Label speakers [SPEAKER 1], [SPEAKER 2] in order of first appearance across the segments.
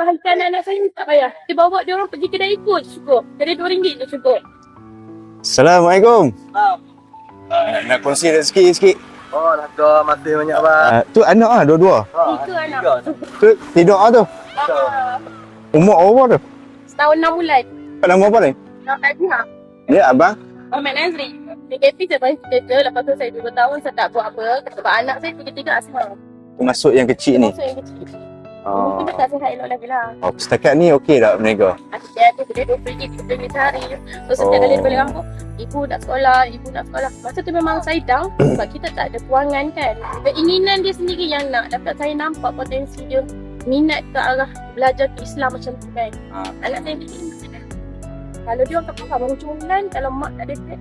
[SPEAKER 1] bahagikan anak saya tak payah. Dia bawa dia orang pergi kedai ikut cukup. Kedai RM2 je cukup.
[SPEAKER 2] Assalamualaikum. Nak kongsi rezeki sikit.
[SPEAKER 3] Oh, nak masih banyak bang.
[SPEAKER 2] Tu anak ah dua-dua.
[SPEAKER 1] Itu anak.
[SPEAKER 2] Tu tidur tu. Umur berapa tu?
[SPEAKER 1] Setahun 6 bulan.
[SPEAKER 2] Nama apa ni?
[SPEAKER 1] Nak tadi ha.
[SPEAKER 2] Dia abang.
[SPEAKER 1] Ahmad Nazri. PKP saya bagi kerja. Lepas tu saya 2 tahun saya tak buat apa. Sebab anak saya 3 asma.
[SPEAKER 2] Masuk yang kecil ni.
[SPEAKER 1] Masuk yang kecil.
[SPEAKER 2] Oh.
[SPEAKER 1] Mungkin dia tak sihat elok lagi lah.
[SPEAKER 2] Oh, setakat ni okey tak berniaga?
[SPEAKER 1] Dia ada kedai RM20 sehari. So setiap kali dia balik kampung, ibu nak sekolah. Masa tu memang saya down sebab kita tak ada puangan kan. Keinginan dia sendiri yang nak. Dapat saya nampak potensi dia minat ke arah belajar ke Islam macam tu kan. Anak saya begini. Kalau dia orang tak faham runculan, kalau mak tak ada duit,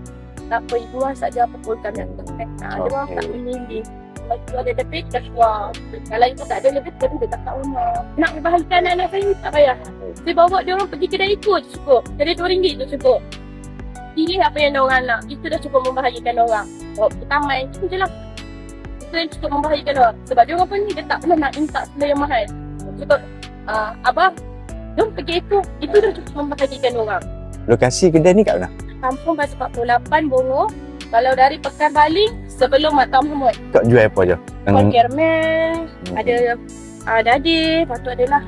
[SPEAKER 1] tak apa, ibu masak dia apa pun kami akan makan. Dia orang tak memilih. Kalau ada lebih, dah keluar. Kalau ibu tak ada lebih, dia tak tahu rumah. Nak bahagikan anak saya tak payah. Saya bawa dia orang pergi kedai ikut cukup. Kedai RM2 tu cukup. Pilih apa yang dia orang nak. Itu dah cukup membahagikan orang. Bawa pergi taman, itu je lah. Itu yang cukup membahagikan orang. Sebab dia orang pun ni, dia tak pernah nak minta benda yang mahal. Cukup, abang, jom pergi itu dah cukup membahagikan orang.
[SPEAKER 2] Lokasi kedai ni kat mana?
[SPEAKER 1] Kampung Batu 48 Bongo. Kalau dari Pekan Baling sebelum Maktam Mahmud.
[SPEAKER 2] Kau jual apa je?
[SPEAKER 1] Kuah caramel, ada dade, lepas tu adalah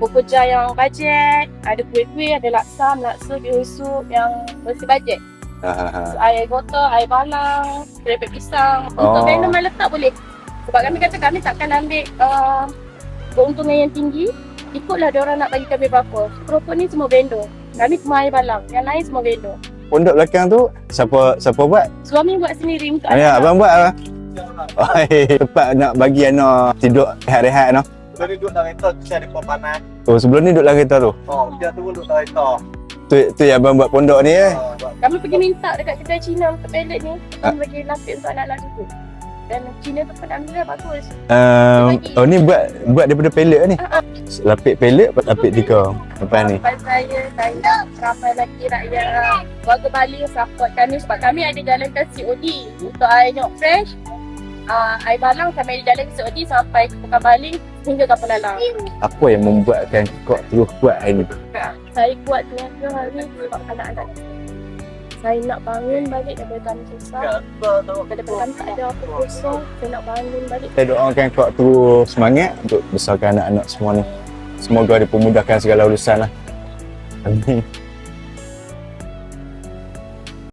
[SPEAKER 1] kokoja yang bajet, ada kuih-kuih, ada laksa, bihun sup yang bersih bajet. So, air botol, air balang, kerepek pisang. Untuk vendor main letak boleh. Sebab kami kata kami takkan ambil keuntungan yang tinggi. Ikutlah dia orang nak bagi kami berapa. Kerupuk ni semua vendor. Kami cuma air balang, yang lain semua vendor.
[SPEAKER 2] Pondok belakang tu siapa buat?
[SPEAKER 1] Suami buat sendiri untuk
[SPEAKER 2] Ya, abang buat apa? Cepat nak bagi anak tidur rehat-rehat noh.
[SPEAKER 3] Sebelum ni duduk dalam kereta, tu saya ada kuah panas.
[SPEAKER 2] Oh, sebelum ni duduk dalam kereta tu.
[SPEAKER 3] Oh, dia tu pun duduk dalam kereta.
[SPEAKER 2] Tu yang abang buat pondok ni
[SPEAKER 1] Kami pergi minta dekat kedai Cina untuk pelet ni. Kami bagi lapik untuk anak-anak juga. Dan Cina tu pun alhamdulillah bagus.
[SPEAKER 2] Oh ni buat daripada pellet ni. Lapik pellet, lapik tikar. Lepas ni.
[SPEAKER 1] Lepas saya nak ramai lagi rakyat warga Bali support kami sebab kami ada jalankan COD untuk air nyok fresh. Air balang kami ada jalan COD sampai ke Pekan Baling hingga Kapal Lalang.
[SPEAKER 2] Apa yang membuatkan kau terus buat hari ni?
[SPEAKER 1] Saya buat niaga hari sebab anak-anak. Saya nak bangun balik daripada kami susah. Daripada kami tak ada apa kosong, saya nak bangun balik.
[SPEAKER 2] Saya doakan kau terus semangat untuk besarkan anak-anak semua ni. Semoga dipermudahkan segala urusan lah. Amin.